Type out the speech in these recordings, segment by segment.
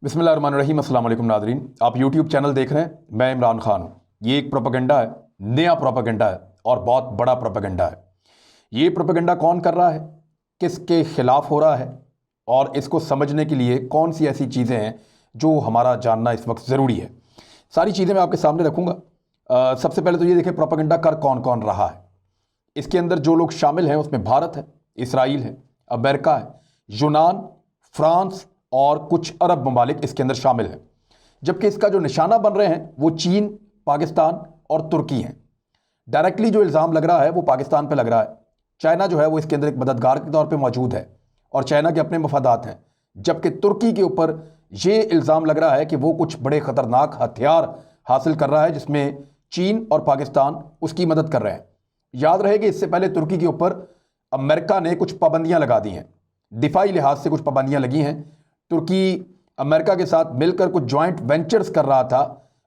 बिस्मिल्लाहिर्रहमानिर्रहीम। अस्सलाम वालेकुम नादरीन, आप यूट्यूब चैनल देख रहे हैं। मैं इमरान खान हूँ। ये एक प्रोपेगेंडा है, नया प्रोपेगेंडा है और बहुत बड़ा प्रोपेगेंडा है। ये प्रोपेगेंडा कौन कर रहा है, किसके खिलाफ हो रहा है और इसको समझने के लिए कौन सी ऐसी चीज़ें हैं जो हमारा जानना इस वक्त ज़रूरी है, सारी चीज़ें मैं आपके सामने रखूँगा। सबसे पहले तो ये देखें प्रोपेगेंडा कर कौन कौन रहा है। इसके अंदर जो लोग शामिल हैं उसमें भारत है, इसराइल है, अमेरिका है, यूनान, फ्रांस और कुछ अरब ममालिक इसके अंदर शामिल हैं। जबकि इसका जो निशाना बन रहे हैं वो चीन, पाकिस्तान और तुर्की हैं। डायरेक्टली जो इल्ज़ाम लग रहा है वो पाकिस्तान पे लग रहा है। चाइना जो है वो इसके अंदर एक मददगार के तौर पे मौजूद है और चाइना के अपने मफादात हैं। जबकि तुर्की के ऊपर ये इल्ज़ाम लग रहा है कि वो कुछ बड़े ख़तरनाक हथियार हासिल कर रहा है जिसमें चीन और पाकिस्तान उसकी मदद कर रहे हैं। याद रहे कि इससे पहले तुर्की के ऊपर अमेरिका ने कुछ पाबंदियां लगा दी हैं, दिफाई लिहाज से कुछ पाबंदियां लगी हैं। तुर्की अमेरिका के साथ मिलकर कुछ जॉइंट वेंचर्स कर रहा था,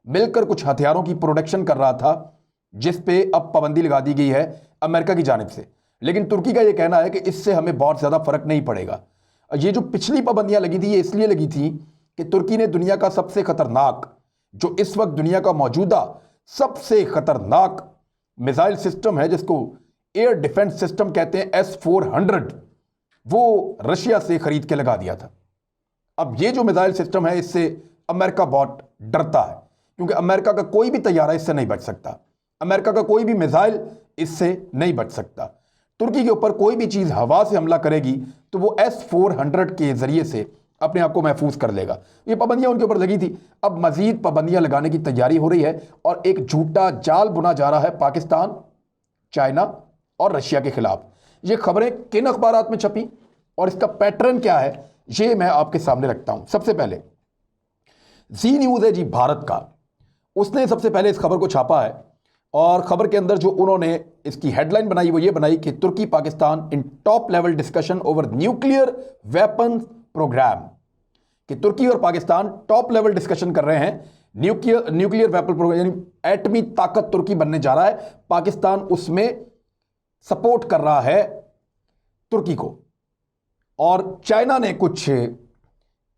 मिलकर कुछ हथियारों की प्रोडक्शन कर रहा था, जिस पे अब पाबंदी लगा दी गई है अमेरिका की जानिब से। लेकिन तुर्की का यह कहना है कि इससे हमें बहुत ज़्यादा फर्क नहीं पड़ेगा। ये जो पिछली पाबंदियां लगी थी ये इसलिए लगी थी कि तुर्की ने दुनिया का सबसे खतरनाक, जो इस वक्त दुनिया का मौजूदा सबसे खतरनाक मिसाइल सिस्टम है जिसको एयर डिफेंस सिस्टम कहते हैं, S-400, वो रशिया से खरीद के लगा दिया था। अब ये जो मिसाइल सिस्टम है इससे अमेरिका बहुत डरता है, क्योंकि अमेरिका का कोई भी तैयारा इससे नहीं बच सकता, अमेरिका का कोई भी मिसाइल इससे नहीं बच सकता। तुर्की के ऊपर कोई भी चीज़ हवा से हमला करेगी तो वो S-400 के ज़रिए से अपने आप को महफूज कर लेगा। ये पाबंदियां उनके ऊपर लगी थी, अब मजीद पाबंदियां लगाने की तैयारी हो रही है और एक झूठा जाल बुना जा रहा है पाकिस्तान, चाइना और रशिया के खिलाफ। ये खबरें किन अखबारात में छपी और इसका पैटर्न क्या है ये मैं आपके सामने रखता हूं। सबसे पहले जी न्यूज़ है जी भारत का, उसने सबसे पहले इस खबर को छापा है और खबर के अंदर जो उन्होंने इसकी हेडलाइन बनाई वो ये बनाई कि तुर्की Pakistan in top level discussion over nuclear weapon programme, कि तुर्की और पाकिस्तान टॉप लेवल डिस्कशन कर रहे हैं न्यूक्लियर वेपन प्रोग्राम, यानी एटमी ताकत तुर्की बनने जा रहा है, पाकिस्तान उसमें सपोर्ट कर रहा है तुर्की को। और चाइना ने कुछ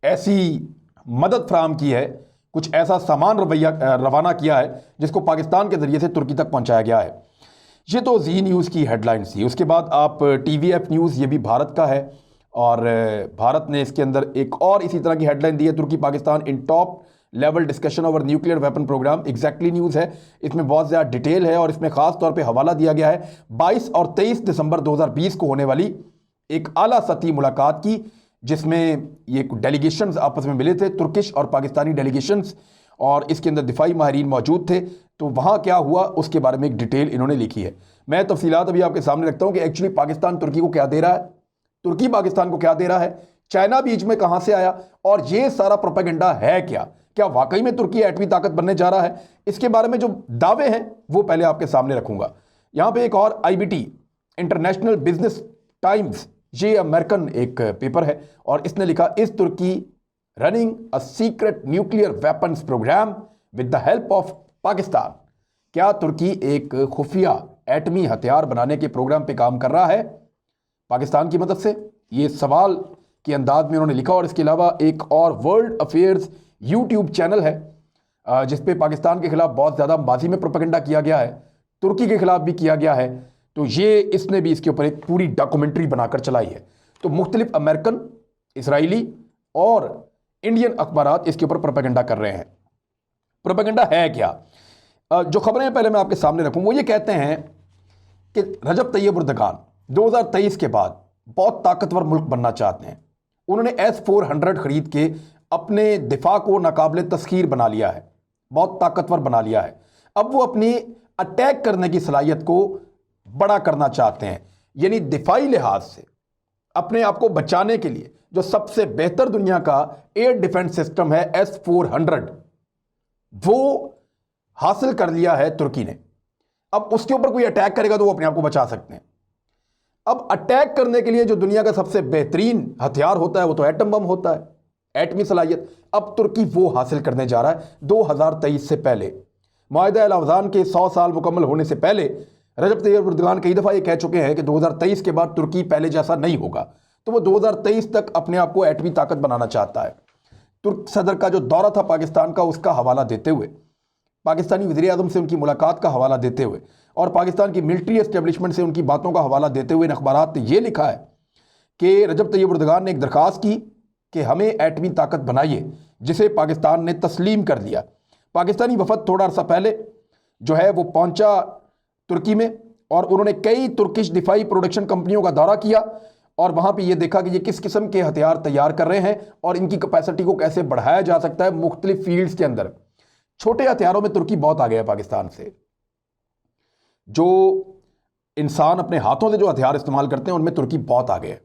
ऐसी मदद फराहम की है, कुछ ऐसा सामान रवाना किया है जिसको पाकिस्तान के जरिए से तुर्की तक पहुंचाया गया है। ये तो जी न्यूज़ की हेडलाइंस थी। उसके बाद आप TVF न्यूज़, ये भी भारत का है और भारत ने इसके अंदर एक और इसी तरह की हेडलाइन दी है, तुर्की Pakistan in top level discussion over nuclear weapon programme. Exactly news है, इसमें बहुत ज़्यादा डिटेल है और इसमें ख़ास तौर पे हवाला दिया गया है 22 और 23 दिसंबर 2020 को होने वाली एक आला सतही मुलाकात की, जिसमें ये डेलीगेशंस आपस में मिले थे, तुर्किश और पाकिस्तानी डेलीगेशंस, और इसके अंदर दिफाई माहिरीन मौजूद थे। तो वहाँ क्या हुआ उसके बारे में एक डिटेल इन्होंने लिखी है। मैं तफसीलात अभी आपके सामने रखता हूँ कि एक्चुअली पाकिस्तान तुर्की को क्या दे रहा है, तुर्की पाकिस्तान को क्या दे रहा है, चाइना बीच में कहाँ से आया और ये सारा प्रोपेगेंडा है क्या वाकई में तुर्की एटमी ताकत बनने जा रहा है। इसके बारे में जो दावे हैं वो पहले आपके सामने रखूंगा। यहाँ पे एक और IBT, इंटरनेशनल बिजनेस टाइम्स, ये अमेरिकन एक पेपर है और इसने लिखा, is Turkey running a secret nuclear weapons programme with the help of Pakistan, क्या तुर्की एक खुफिया एटमी हथियार बनाने के प्रोग्राम पे काम कर रहा है पाकिस्तान की मदद से। ये सवाल के अंदाज में उन्होंने लिखा। और इसके अलावा एक और वर्ल्ड अफेयर्स यूट्यूब चैनल है जिस पे पाकिस्तान के खिलाफ बहुत ज़्यादा माजी में प्रोपेगेंडा किया गया है, तुर्की के खिलाफ भी किया गया है, तो ये इसने भी इसके ऊपर एक पूरी डॉक्यूमेंट्री बनाकर चलाई है। तो मुख्तलिफ अमेरिकन, इसराइली और इंडियन अखबारात इसके ऊपर प्रोपेगेंडा कर रहे हैं। प्रोपेगेंडा है क्या, जो खबरें पहले मैं आपके सामने रखूं, वो ये कहते हैं कि रजब तैयब उर्दगान 2023 के बाद बहुत ताकतवर मुल्क बनना चाहते हैं। उन्होंने S-400 खरीद के अपने दिफा को नाकाबिले तस्खीर बना लिया है, बहुत ताकतवर बना लिया है। अब वो अपनी अटैक करने की सलाहियत को बड़ा करना चाहते हैं, यानी दिफाई लिहाज से अपने आप को बचाने के लिए जो सबसे बेहतर दुनिया का एयर डिफेंस सिस्टम है S-400, वो हासिल कर लिया है तुर्की ने। अब उसके ऊपर कोई अटैक करेगा तो वो अपने आप को बचा सकते हैं। अब अटैक करने के लिए जो दुनिया का सबसे बेहतरीन हथियार होता है वो तो एटम बम होता है, एटमी सलाहियत। अब तुर्की वो हासिल करने जा रहा है 2023 से पहले। माहिदा अल अवज़ान के 100 साल मुकम्मल होने से पहले रजब तैयब उर्दगान कई दफ़ा ये कह चुके हैं कि 2023 के बाद तुर्की पहले जैसा नहीं होगा, तो वो 2023 तक अपने आप को एटमी ताकत बनाना चाहता है। तुर्क सदर का जो दौरा था पाकिस्तान का, उसका हवाला देते हुए, पाकिस्तानी वज़ीर आज़म से उनकी मुलाकात का हवाला देते हुए और पाकिस्तान की मिलिट्री एस्टेब्लिशमेंट से उनकी बातों का हवाला देते हुए इन अखबारात ने यह लिखा है कि रजब तैयब एर्दोगान ने एक दरख्वास्त की कि हमें एटमी ताकत बनाइए, जिसे पाकिस्तान ने तस्लीम कर लिया। पाकिस्तानी वफद थोड़ा अर्सा पहले जो है वो पहुंचा तुर्की में और उन्होंने कई तुर्किश दिफाई प्रोडक्शन कंपनियों का दौरा किया और वहां पे ये देखा कि ये किस किस्म के हथियार तैयार कर रहे हैं और इनकी कैपेसिटी को कैसे बढ़ाया जा सकता है मुख्तलिफ फील्ड्स के अंदर। छोटे हथियारों में तुर्की बहुत आगे है पाकिस्तान से। जो इंसान अपने हाथों से जो हथियार इस्तेमाल करते हैं उनमें तुर्की बहुत आगे है।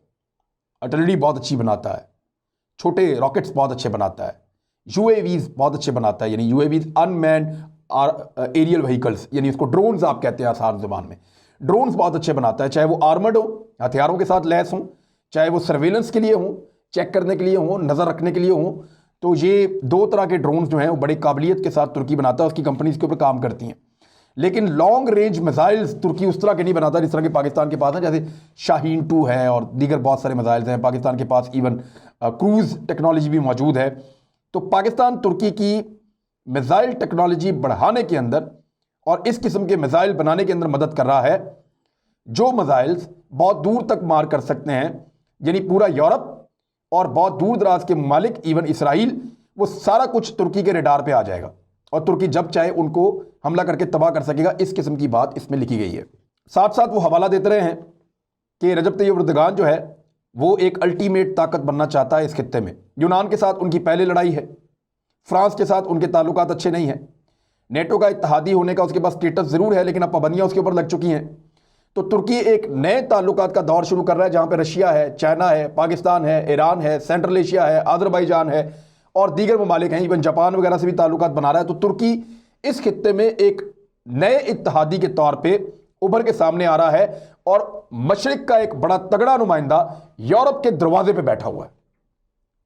आर्टिलरी बहुत अच्छी बनाता है, छोटे रॉकेट्स बहुत अच्छे बनाता है, यूएवीज बहुत अच्छे बनाता है, यानी यूएवीज अनमैन्ड एरियल व्हीकल्स, यानी इसको ड्रोन्स आप कहते हैं आसान जुबान में। ड्रोन्स बहुत अच्छे बनाता है, चाहे वो आर्मर्ड हो, हथियारों के साथ लैस हों, चाहे वो सर्वेलेंस के लिए हों, चेक करने के लिए हों, नज़र रखने के लिए हों। तो ये दो तरह के ड्रोन्स जो हैं वो बड़ी काबिलियत के साथ तुर्की बनाता है, उसकी कंपनीज के ऊपर काम करती हैं। लेकिन लॉन्ग रेंज मिसाइल्स तुर्की उस तरह के नहीं बनाता जिस तरह के पाकिस्तान के पास है, जैसे शाहीन 2 है और दीगर बहुत सारे मिसाइल्स हैं। पाकिस्तान के पास इवन क्रूज़ टेक्नोलॉजी भी मौजूद है। तो पाकिस्तान तुर्की की मिसाइल टेक्नोलॉजी बढ़ाने के अंदर और इस किस्म के मिसाइल बनाने के अंदर मदद कर रहा है, जो मिसाइल्स बहुत दूर तक मार कर सकते हैं, यानी पूरा यूरोप और बहुत दूर दराज के ममालिक, इवन इसराइल, वो सारा कुछ तुर्की के रडार पे आ जाएगा और तुर्की जब चाहे उनको हमला करके तबाह कर सकेगा। इस किस्म की बात इसमें लिखी गई है। साथ साथ वो हवाला देते रहे हैं कि रजब तैयब एर्दोगान जो है वो एक अल्टीमेट ताकत बनना चाहता है इस खित्ते में। यूनान के साथ उनकी पहले लड़ाई है, फ्रांस के साथ उनके ताल्लुकात अच्छे नहीं हैं, नेटो का इत्तेहादी होने का उसके पास स्टेटस ज़रूर है लेकिन अब पाबंदियाँ उसके ऊपर लग चुकी हैं। तो तुर्की एक नए ताल्लुकात का दौर शुरू कर रहा है जहाँ पे रशिया है, चाइना है, पाकिस्तान है, ईरान है, सेंट्रल एशिया है, अजरबैजान है और दीगर ममालिक हैं, इवन जापान वगैरह से भी ताल्लुकात बना रहा है। तो तुर्की इस खित्ते में एक नए इत्तेहादी के तौर पे उभर के सामने आ रहा है और मशरिक का एक बड़ा तगड़ा नुमाइंदा यूरोप के दरवाजे पे बैठा हुआ है।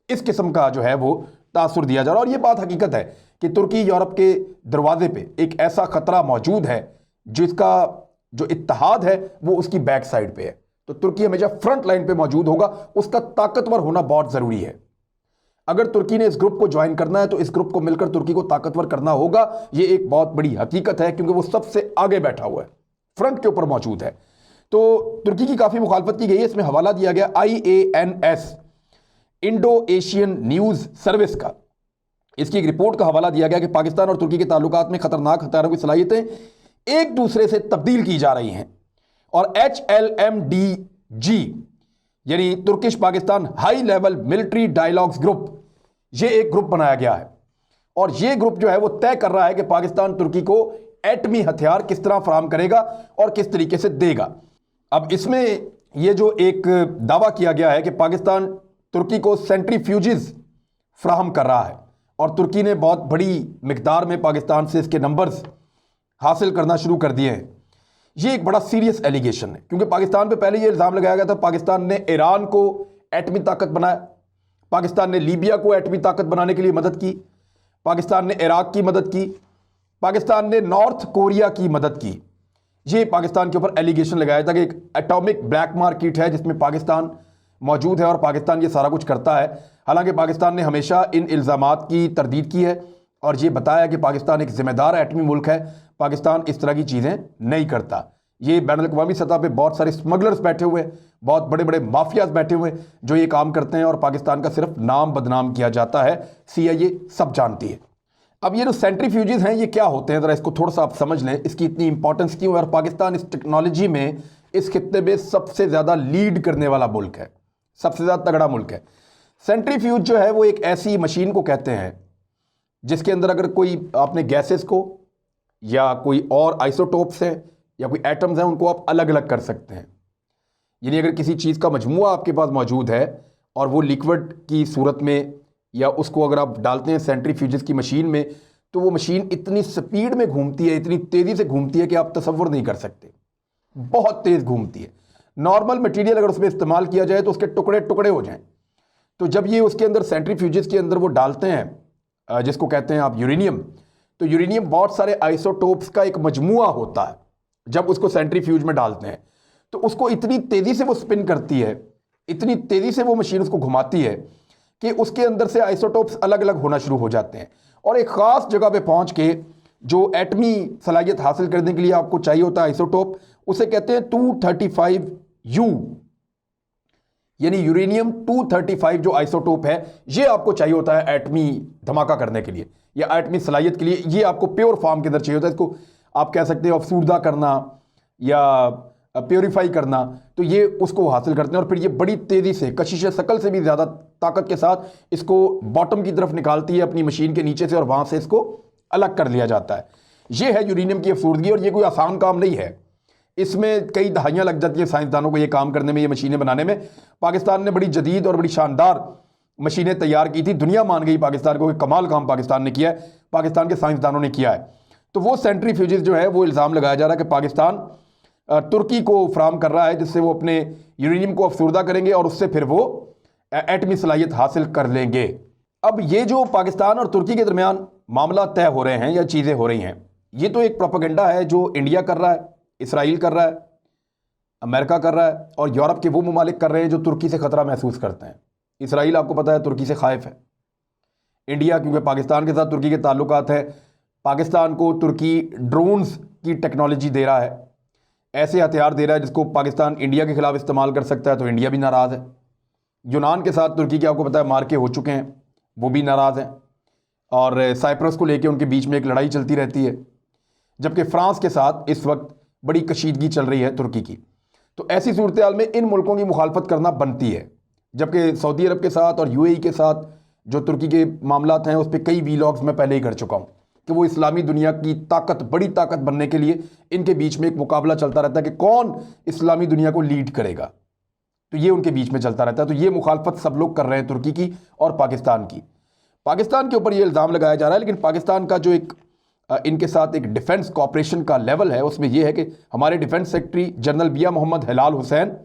इस किस्म का जो है वो तासुर दिया जा रहा है और ये बात हकीकत है कि तुर्की यूरोप के दरवाजे पे एक ऐसा खतरा मौजूद है जिसका जो इत्तेहाद है वो उसकी बैक साइड पे है। तो तुर्की हमेशा फ्रंट लाइन पे मौजूद होगा, उसका ताकतवर होना बहुत ज़रूरी है। अगर तुर्की ने इस ग्रुप को ज्वाइन करना है तो इस ग्रुप को मिलकर तुर्की को ताकतवर करना होगा। ये एक बहुत बड़ी हकीकत है क्योंकि वो सबसे आगे बैठा हुआ है, फ्रंट के ऊपर मौजूद है। तो तुर्की की काफ़ी मुखालफत की गई है। इसमें हवाला दिया गया IANS, Indo Asian news service का। इसकी एक रिपोर्ट का हवाला दिया गया कि पाकिस्तान और तुर्की के ताल्लुकात में खतरनाक हथियारों की सलाहियतें एक दूसरे से तब्दील की जा रही हैं और HLMDG यानी Turkish Pakistan high level military dialogues group, ये एक ग्रुप बनाया गया है और ये ग्रुप जो है वो तय कर रहा है कि पाकिस्तान तुर्की को एटमी हथियार किस तरह फराहम करेगा और किस तरीके से देगा। अब इसमें ये जो एक दावा किया गया है कि पाकिस्तान तुर्की को सेंट्रीफ्यूजेस फराहम कर रहा है और तुर्की ने बहुत बड़ी मिकदार में पाकिस्तान से इसके नंबर्स हासिल करना शुरू कर दिए हैं। ये एक बड़ा सीरियस एलिगेशन है क्योंकि पाकिस्तान पे पहले ये इल्ज़ाम लगाया गया था पाकिस्तान ने ईरान को एटमी ताकत बनाया, पाकिस्तान ने लीबिया को एटमी ताकत बनाने के लिए मदद की, पाकिस्तान ने इराक की मदद की, पाकिस्तान ने नॉर्थ कोरिया की मदद की। ये पाकिस्तान के ऊपर एलिगेशन लगाया था कि एक एटॉमिक ब्लैक मार्केट है जिसमें पाकिस्तान मौजूद है और पाकिस्तान ये सारा कुछ करता है। हालांकि पाकिस्तान ने हमेशा इन इल्ज़ामात की तरदीद की है और ये बताया कि पाकिस्तान एक ज़िम्मेदार एटमी मुल्क है, पाकिस्तान इस तरह की चीज़ें नहीं करता। ये बैनुल-अक़वामी सतह पे बहुत सारे स्मगलर्स बैठे हुए हैं, बहुत बड़े बड़े माफियाज बैठे हुए हैं जो ये काम करते हैं और पाकिस्तान का सिर्फ नाम बदनाम किया जाता है। CIA सब जानती है। अब ये जो सेंट्रीफ्यूजेस हैं ये क्या होते हैं, ज़रा इसको थोड़ा सा आप समझ लें, इसकी इतनी इंपॉर्टेंस क्यों है और पाकिस्तान इस टेक्नोलॉजी में इस खित्ते में सबसे ज़्यादा लीड करने वाला मुल्क है, सबसे ज़्यादा तगड़ा मुल्क है। सेंट्रीफ्यूज जो है वो एक ऐसी मशीन को कहते हैं जिसके अंदर अगर कोई आपने गैसेस को या कोई और आइसोटोप्स हैं या कोई एटम्स हैं उनको आप अलग अलग कर सकते हैं। यानी अगर किसी चीज़ का मजमूआ आपके पास मौजूद है और वो लिक्विड की सूरत में या उसको अगर आप डालते हैं सेंट्रीफ्यूजेस की मशीन में तो वो मशीन इतनी स्पीड में घूमती है, इतनी तेज़ी से घूमती है कि आप तसव्वुर नहीं कर सकते, बहुत तेज़ घूमती है। नॉर्मल मटेरियल अगर उसमें इस्तेमाल किया जाए तो उसके टुकड़े टुकड़े हो जाएं। तो जब ये उसके अंदर सेंट्रीफ्यूजेस के अंदर वो डालते हैं जिसको कहते हैं आप यूरेनियम, तो यूरेनियम बहुत सारे आइसोटोप्स का एक मजमूआ होता है। जब उसको सेंट्रीफ्यूज में डालते हैं तो उसको इतनी तेज़ी से वो स्पिन करती है, इतनी तेज़ी से वो मशीन उसको घुमाती है कि उसके अंदर से आइसोटोप्स अलग अलग होना शुरू हो जाते हैं, और एक ख़ास जगह पे पहुंच के जो एटमी सलाहियत हासिल करने के लिए आपको चाहिए होता है आइसोटोप, उसे कहते हैं 235U, यानी यूरेनियम 235 जो आइसोटोप है, ये आपको चाहिए होता है एटमी धमाका करने के लिए या एटमी सलाहियत के लिए। ये आपको प्योर फॉर्म के अंदर चाहिए होता है। इसको आप कह सकते हो अफसूरदा करना या प्योरीफाई करना, तो ये उसको हासिल करते हैं और फिर ये बड़ी तेज़ी से, कशिश शकल से भी ज़्यादा ताकत के साथ इसको बॉटम की तरफ निकालती है अपनी मशीन के नीचे से, और वहाँ से इसको अलग कर लिया जाता है। ये है यूरेनियम की अफसूरदगी, और ये कोई आसान काम नहीं है। इसमें कई दहाइयाँ लग जाती हैं साइंसदानों को ये काम करने में, ये मशीनें बनाने में। पाकिस्तान ने बड़ी जदीद और बड़ी शानदार मशीनें तैयार की थी, दुनिया मान गई पाकिस्तान को कि कमाल काम पाकिस्तान ने किया है, पाकिस्तान के साइंसदानों ने किया है। तो वो सेंट्रीफ्यूजेस जो है, वो इल्ज़ाम लगाया जा रहा है कि पाकिस्तान तुर्की को फ्राहम कर रहा है, जिससे वो अपने यूरेनियम को अफसूरदा करेंगे और उससे फिर वो एटमी सलाहियत हासिल कर लेंगे। अब ये जो पाकिस्तान और तुर्की के दरमियान मामला तय हो रहे हैं या चीज़ें हो रही हैं, ये तो एक प्रोपेगेंडा है जो इंडिया कर रहा है, इसराइल कर रहा है, अमेरिका कर रहा है, और यूरोप के वो ममालिक कर रहे हैं जो तुर्की से ख़तरा महसूस करते हैं। इसराइल आपको पता है तुर्की से खाइफ है। इंडिया क्योंकि पाकिस्तान के साथ तुर्की के ताल्लुकात है, पाकिस्तान को तुर्की ड्रोन्स की टेक्नोलॉजी दे रहा है, ऐसे हथियार दे रहा है जिसको पाकिस्तान इंडिया के खिलाफ इस्तेमाल कर सकता है, तो इंडिया भी नाराज़ है। यूनान के साथ तुर्की के आपको पता है मार्के हो चुके हैं, वो भी नाराज़ हैं, और साइप्रस को लेकर उनके बीच में एक लड़ाई चलती रहती है, जबकि फ्रांस के साथ इस वक्त बड़ी कशीदगी चल रही है तुर्की की। तो ऐसी सूरत हाल में इन मुल्कों की मुखालफत करना बनती है, जबकि सऊदी अरब के साथ और यूएई के साथ जो तुर्की के मामलात हैं, उस पर कई वीलॉग्स मैं पहले ही कर चुका हूँ कि वो इस्लामी दुनिया की ताकत, बड़ी ताकत बनने के लिए इनके बीच में एक मुकाबला चलता रहता है कि कौन इस्लामी दुनिया को लीड करेगा। तो ये उनके बीच में चलता रहता है। तो ये मुखालफत सब लोग कर रहे हैं, तुर्की की और पाकिस्तान की। पाकिस्तान के ऊपर ये इल्ज़ाम लगाया जा रहा है, लेकिन पाकिस्तान का जो एक इनके साथ एक डिफेंस कॉपरेशन का लेवल है, उसमें यह है कि हमारे डिफेंस सेक्रेटरी जनरल बिया मोहम्मद हिलाल हुसैन,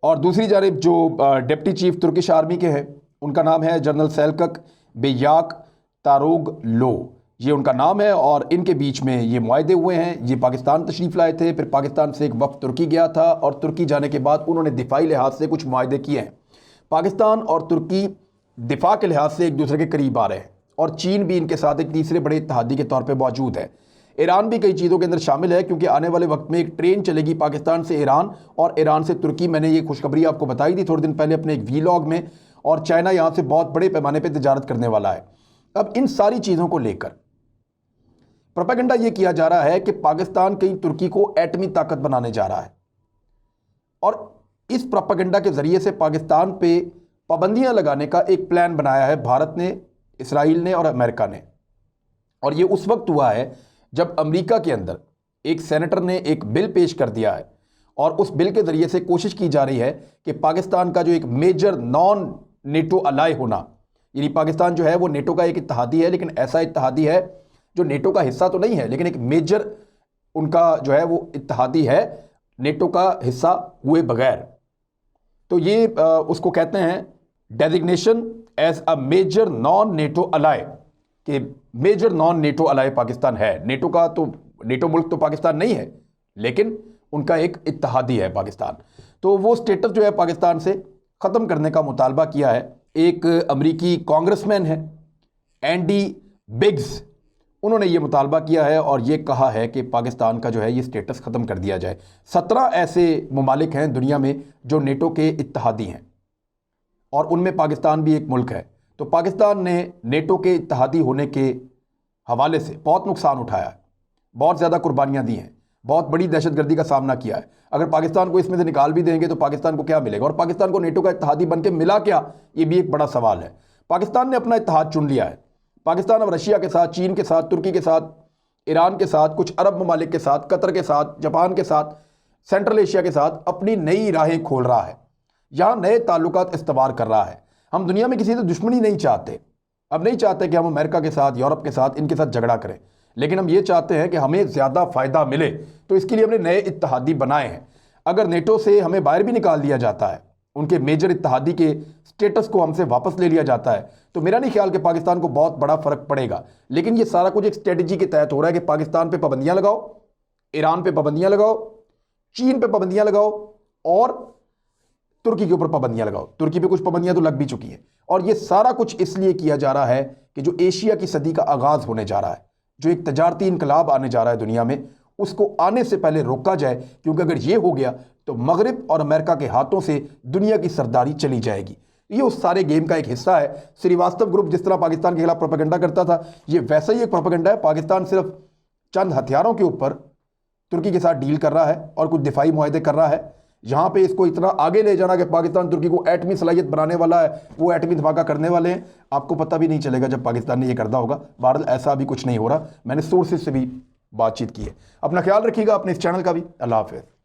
और दूसरी जानब जो डिप्टी चीफ तुर्किश आर्मी के हैं, उनका नाम है जनरल सेल्कक बेयाक तारोग लो, ये उनका नाम है। और इनके बीच में ये मुआहदे हुए हैं। ये पाकिस्तान तशरीफ़ लाए थे, फिर पाकिस्तान से एक वफ़द तुर्की गया था, और तुर्की जाने के बाद उन्होंने दिफाई लिहाज से कुछ मुआहदे किए हैं। पाकिस्तान और तुर्की दिफा के लिहाज से एक दूसरे के करीब आ रहे हैं, और चीन भी इनके साथ एक तीसरे बड़े इत्तेहादी के तौर पर मौजूद है। ईरान भी कई चीज़ों के अंदर शामिल है, क्योंकि आने वाले वक्त में एक ट्रेन चलेगी पाकिस्तान से ईरान और ईरान से तुर्की। मैंने ये खुशखबरी आपको बताई थी थोड़े दिन पहले अपने एक वीलॉग में, और चाइना यहाँ से बहुत बड़े पैमाने पर तिजारत करने वाला है। अब इन सारी चीज़ों को लेकर प्रोपेगेंडा ये किया जा रहा है कि पाकिस्तान कहीं तुर्की को एटमी ताकत बनाने जा रहा है, और इस प्रोपेगेंडा के ज़रिए से पाकिस्तान पे पाबंदियां लगाने का एक प्लान बनाया है भारत ने, इसराइल ने और अमेरिका ने। और ये उस वक्त हुआ है जब अमेरिका के अंदर एक सेनेटर ने एक बिल पेश कर दिया है, और उस बिल के ज़रिए से कोशिश की जा रही है कि पाकिस्तान का जो एक मेजर नॉन नेटो अलाय होना, यानी पाकिस्तान जो है वो नेटो का एक इत्तेहादी है, लेकिन ऐसा इत्तेहादी है जो नेटो का हिस्सा तो नहीं है, लेकिन एक मेजर उनका जो है वो इत्तेहादी है नेटो का हिस्सा हुए बगैर। तो ये उसको कहते हैं designation as a major non NATO ally, कि major non NATO ally Pakistan है। नेटो का तो, नेटो मुल्क तो पाकिस्तान नहीं है, लेकिन उनका एक इत्तेहादी है पाकिस्तान। तो वो स्टेटस जो है पाकिस्तान से ख़त्म करने का मुतालबा किया है। एक अमरीकी कांग्रेसमैन है एंडी बिग्स, उन्होंने ये मुतालबा किया है और ये कहा है कि पाकिस्तान का जो है ये स्टेटस ख़त्म कर दिया जाए। 17 ऐसे ममालिक हैं दुनिया में जो नेटो के इत्तेहादी हैं, और उनमें पाकिस्तान भी एक मुल्क है। तो पाकिस्तान ने नेटो के इत्तेहादी होने के हवाले से बहुत नुकसान उठाया है, बहुत ज़्यादा कुर्बानियाँ दी हैं, बहुत बड़ी दहशतगर्दी का सामना किया है। अगर पाकिस्तान को इसमें से निकाल भी देंगे तो पाकिस्तान को क्या मिलेगा, और पाकिस्तान को नेटो का इत्तेहादी बन के मिला क्या, ये भी एक बड़ा सवाल है। पाकिस्तान ने अपना इत्तेहाद चुन लिया है। पाकिस्तान अब रशिया के साथ, चीन के साथ, तुर्की के साथ, ईरान के साथ, कुछ अरब ममालिक के साथ, कतर के साथ, जापान के साथ, सेंट्रल एशिया के साथ अपनी नई राहें खोल रहा है, यहाँ नए ताल्लुकात इस्तवार कर रहा है। हम दुनिया में किसी से दुश्मनी नहीं चाहते, अब नहीं चाहते कि हम अमेरिका के साथ, यूरोप के साथ, इनके साथ झगड़ा करें, लेकिन हम ये चाहते हैं कि हमें ज़्यादा फ़ायदा मिले। तो इसके लिए हमने नए इत्तेहादी बनाए हैं। अगर नेटो से हमें बाहर भी निकाल दिया जाता है, उनके मेजर इत्तेहादी के स्टेटस को हमसे वापस ले लिया जाता है, तो मेरा नहीं ख्याल कि पाकिस्तान को बहुत बड़ा फ़र्क पड़ेगा। लेकिन ये सारा कुछ एक स्ट्रेटजी के तहत हो रहा है कि पाकिस्तान पे पाबंदियां लगाओ, ईरान पे पाबंदियां लगाओ, चीन पे पाबंदियां लगाओ, और तुर्की के ऊपर पाबंदियां लगाओ। तुर्की पे कुछ पाबंदियां तो लग भी चुकी हैं, और ये सारा कुछ इसलिए किया जा रहा है कि जो एशिया की सदी का आगाज होने जा रहा है, जो एक तजारती इनकलाब आने जा रहा है दुनिया में, उसको आने से पहले रोका जाए। क्योंकि अगर ये हो गया तो मगरिब और अमेरिका के हाथों से दुनिया की सरदारी चली जाएगी। ये उस सारे गेम का एक हिस्सा है। श्रीवास्तव ग्रुप जिस तरह पाकिस्तान के खिलाफ प्रोपेगेंडा करता था, ये वैसा ही एक प्रोपेगेंडा है। पाकिस्तान सिर्फ चंद हथियारों के ऊपर तुर्की के साथ डील कर रहा है और कुछ दिफाई मुआहदे कर रहा है। यहाँ पे इसको इतना आगे ले जाना कि पाकिस्तान तुर्की को एटमी सलाहियत बनाने वाला है, वो एटमी धमाका करने वाले हैं, आपको पता भी नहीं चलेगा जब पाकिस्तान ने ये करना होगा। बहरहाल ऐसा अभी कुछ नहीं हो रहा। मैंने सोर्सेज से भी बातचीत की है। अपना ख्याल रखिएगा, अपने इस चैनल का भी। अल्लाह हाफिज़।